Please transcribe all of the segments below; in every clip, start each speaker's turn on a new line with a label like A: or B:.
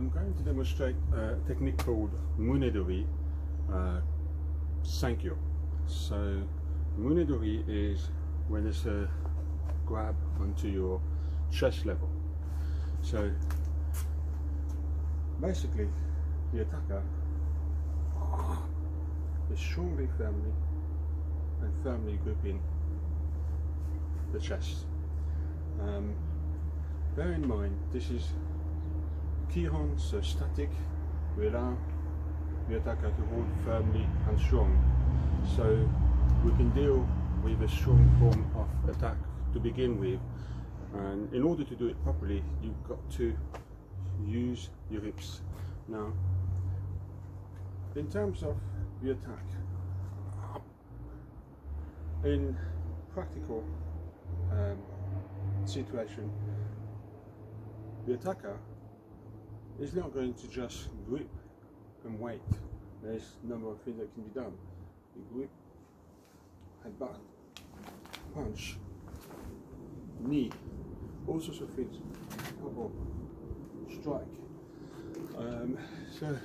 A: I'm going to demonstrate a technique called Mune Dori Sankyo. So Mune Dori is when it's a grab onto your chest level. So basically the attacker is strongly, firmly gripping the chest. Bear in mind, this is Kihon, so static. We allow the attacker to hold firmly and strong, so we can deal with a strong form of attack to begin with. And in order to do it properly, you've got to use your hips. Now, in terms of the attack, in practical situation, the attacker is not going to just grip and wait. There's a number of things that can be done. You grip, headbutt, punch, knee, all sorts of things, elbow, strike. So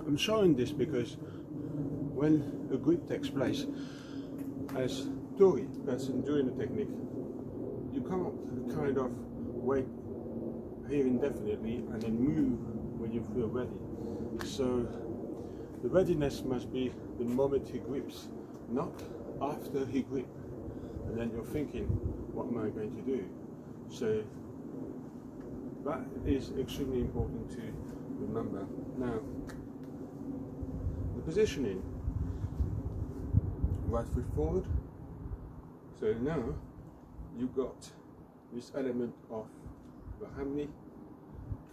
A: I'm showing this because when a grip takes place, as Dori person doing the technique, you can't kind of wait here indefinitely and then move when you feel ready. So the readiness must be the moment he grips, not after he grips. And then you're thinking, what am I going to do? So that is extremely important to remember. Now, the positioning, right foot forward. So now you've got this element of the hanmi,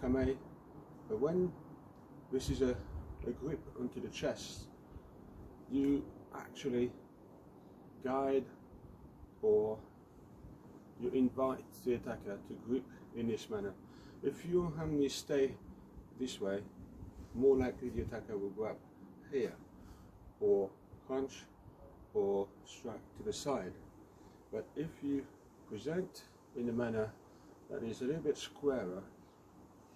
A: kame, but when this is a grip onto the chest, you actually guide or you invite the attacker to grip in this manner. If your hanmi stay this way, more likely the attacker will grab here or punch or strike to the side. But if you present in a manner that is a little bit squarer,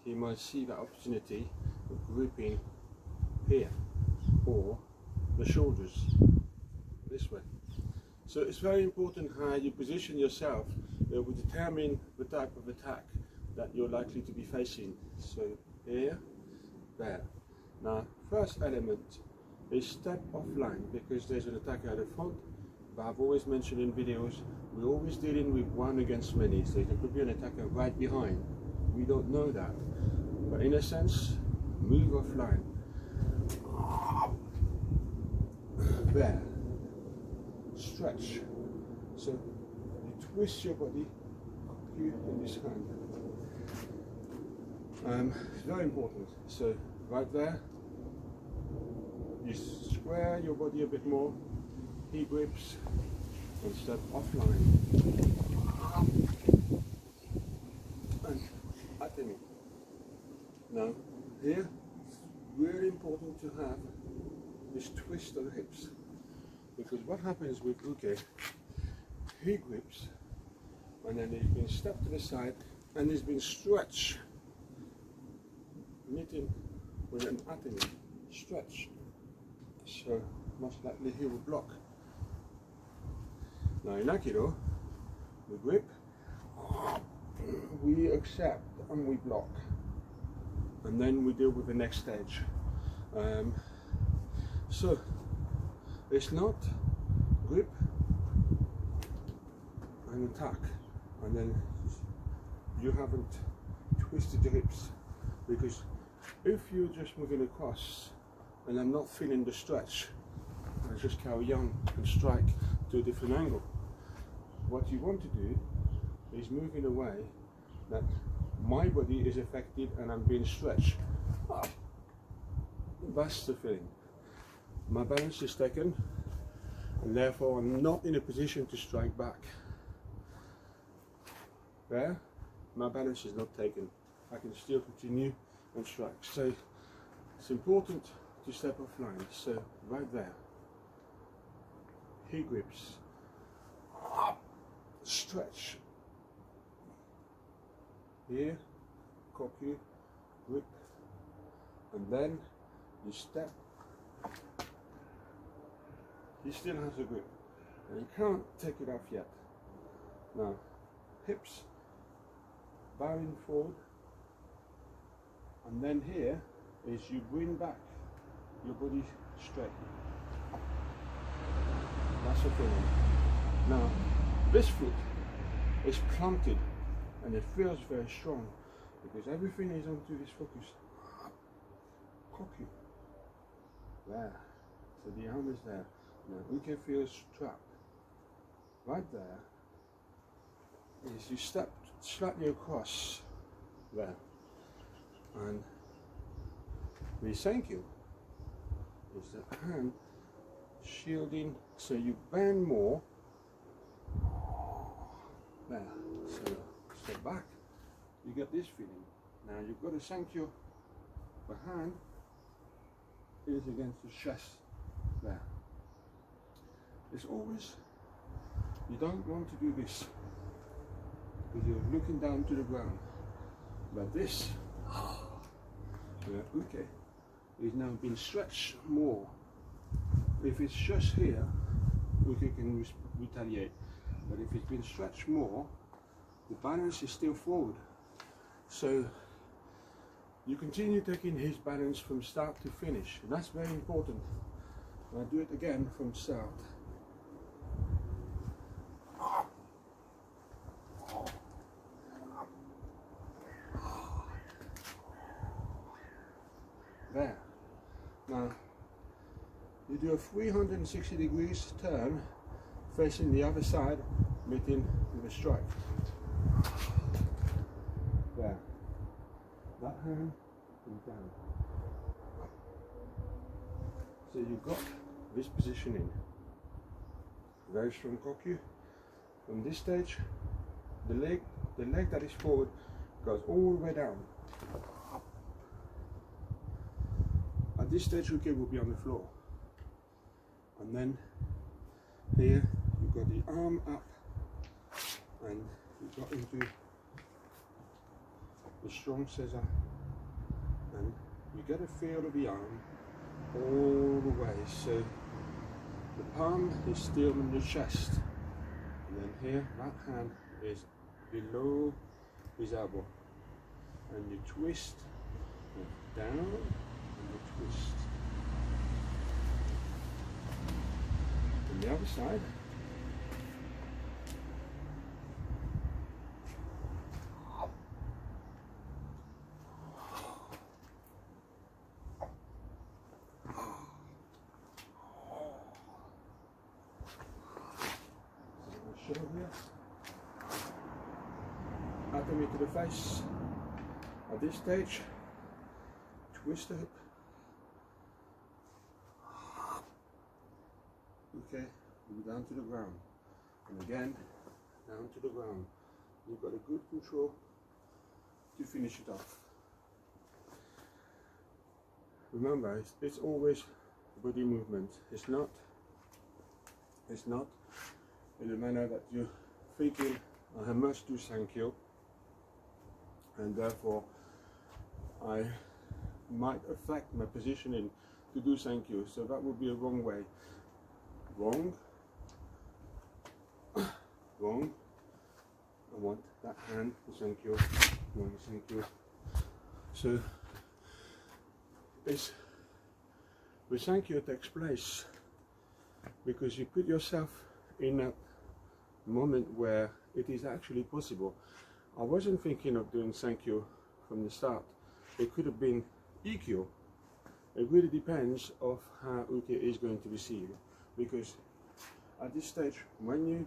A: he might see the opportunity of gripping here or the shoulders this way. So it's very important how you position yourself. It will determine the type of attack that you're likely to be facing. So here, there. Now, first element is step offline, because there's an attacker at the front. But I've always mentioned in videos, we're always dealing with one against many. So there could be an attacker right behind. We don't know that. But in a sense, move offline. There. Stretch. So you twist your body, Kokyu in this hand. It's very important. So right there, you square your body a bit more, he grips, and step offline. And hanmi. Now here, it's really important to have this twist of the hips, because what happens with uke, he grips and then he's been stepped to the side and he's been stretched, meeting with an hanmi, stretch. So most likely he will block. Now in Aikido, we grip, we accept and we block, and then we deal with the next stage. So it's not grip and attack and then you haven't twisted your hips, because if you're just moving across and I'm not feeling the stretch, I just carry on and strike to a different angle. What you want to do is move in a way that my body is affected and I'm being stretched. That's the feeling. My balance is taken, and therefore I'm not in a position to strike back. There, my balance is not taken. I can still continue and strike. So it's important to step offline. So right there, he grips, stretch, here, Kokyu grip, and then you step. He still has a grip, and you can't take it off yet. Now, hips bowing forward, and then here is you bring back your body straight. That's the feeling. Now, this foot is planted, and it feels very strong because everything is onto this focus. Kokyu. There. So the arm is there. Now we can feel strapped. Right there is you step slightly across there. And the Sankyo is the hand shielding, so you bend more. There. So step back. You get this feeling. Now you've got a Sankyo. The hand is against the chest. There. It's always, you don't want to do this because you're looking down to the ground. But this, okay, is now been stretched more. If it's just here, okay, can retaliate. But if it's been stretched more, the balance is still forward. So you continue taking his balance from start to finish. And that's very important. I'll do it again from start. There. Now, you do a 360 degrees turn facing the other side, meeting with a strike. There. That hand comes down. So you've got this positioning. Very strong Kokyu. From this stage, the leg that is forward goes all the way down. At this stage, Uke will be on the floor. And then here, you've got the arm up, and you've got into the strong scissor, and you get a feel of the arm all the way. So the palm is still in the chest, and then here, that hand is below his elbow, and you twist down, and you twist. On the other side, hanmi to the face. At this stage, twist the hip. Okay, down to the ground. And again, down to the ground. You've got a good control to finish it off. Remember, it's always body movement. It's not in a manner that you're thinking, I must do Sankyo, and therefore I might affect my positioning to do Sankyo. So that would be a wrong way. Wrong. Wrong. I want that hand for Sankyo. I want Sankyo. So it's the Sankyo takes place because you put yourself in a moment where it is actually possible. I wasn't thinking of doing Sankyo from the start. It could have been Ikkyo. It really depends of how Uke is going to receive, because at this stage, when you're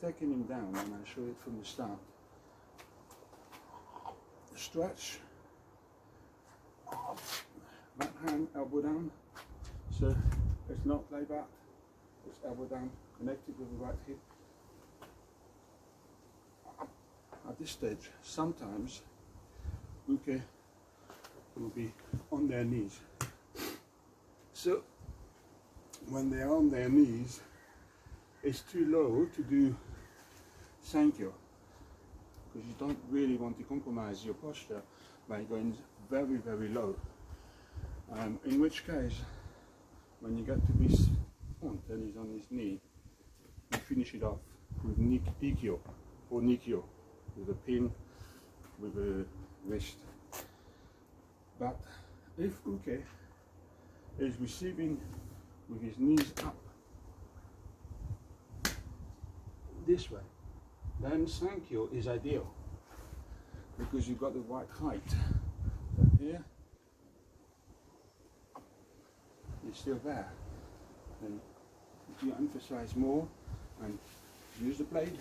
A: taking him down, and I show it from the start, stretch, back hand, elbow down, so it's not like that, it's elbow down, connected with the right hip. At this stage, sometimes Uke will be on their knees. So when they are on their knees, it's too low to do Sankyo, because you don't really want to compromise your posture. by going very, very low. In which case, when you get to this point and he's on his knee, you finish it off with Ikkyo or Nikyo, with a pin, with a wrist. But if Uke is receiving with his knees up this way, then Sankyo is ideal because you've got the right height. So here, you're still there. Then if you emphasize more and use the blade,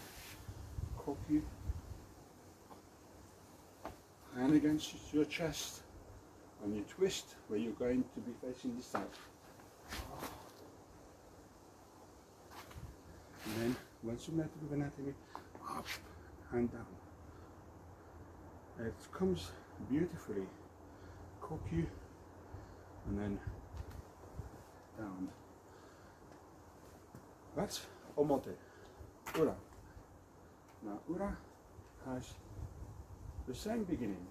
A: Kokyu, hand against your chest, and you twist where you're going to be facing this side. And then once you met with anatomy, up and down. It comes beautifully. Kokyu and then down. That's Omote. Ura. Now Ura has the same beginning.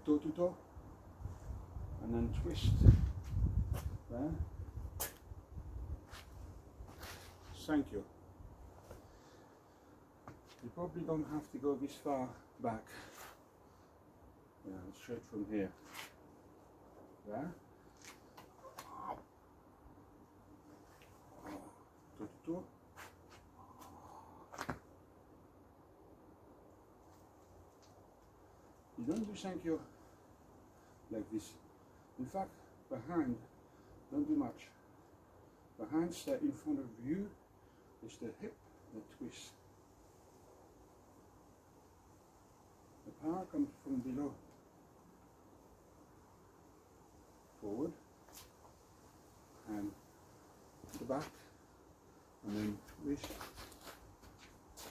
A: Toe to toe, and then twist there. Sankyo. You probably don't have to go this far back. Yeah, straight from here. There. Toe to toe. You don't do Sankyo like this. In fact, the hand don't do much. The hand stay in front of you. It's the hip that twists. The power comes from below. Forward and to the back, and then twist.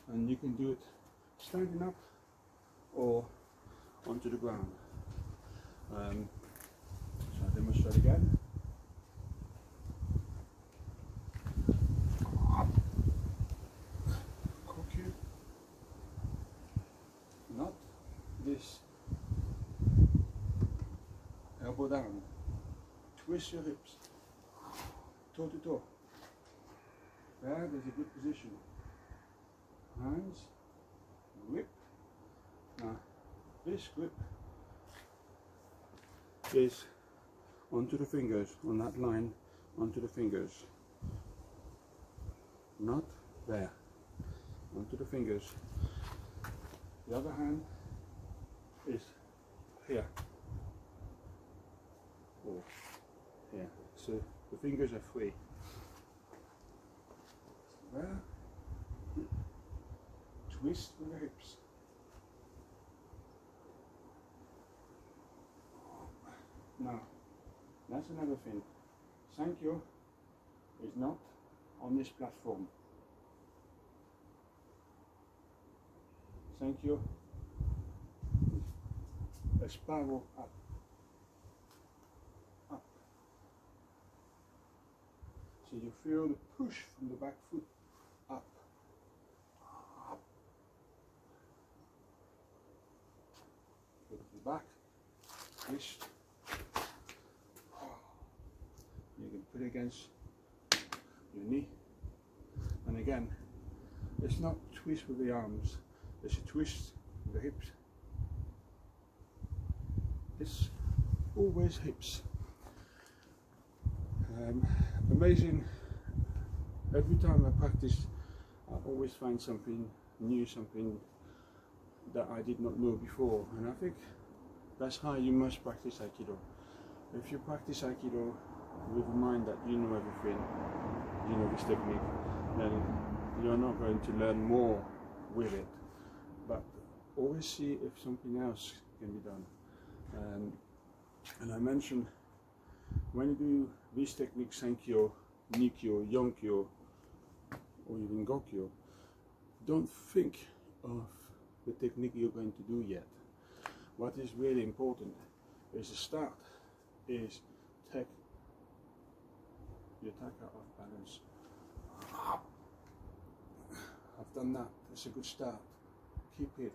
A: And you can do it standing up or onto the ground. So I'll demonstrate again. Kokyu, not this elbow down. Twist your hips, toe to toe. There's a good position. Hands, grip. Now this grip is onto the fingers, on that line, onto the fingers. Not there, onto the fingers. The other hand is here, or here. So the fingers are free. There, twist with the hips. Now, that's another thing. Sankyo is not on this platform. Sankyo is a spiral up. Up. So you feel the push from the back foot up. Up. Go to the back, twist. You can put it against your knee, and again, it's not twist with the arms, it's a twist with the hips. It's always hips. Amazing, every time I practice, I always find something new, something that I did not know before, and I think that's how you must practice Aikido. If you practice Aikido with a mind that you know everything, you know this technique, then you're not going to learn more with it, but always see if something else can be done. And I mentioned, when you do this technique, Sankyo, Nikyo, Yonkyo, or even Gokyo, don't think of the technique you're going to do yet. What is really important is the start, is take your taka off balance. done that. It's a good start. Keep it.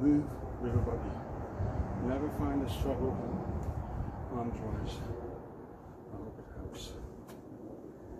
A: Move with your body. Never find a struggle arms-wise. I hope it helps.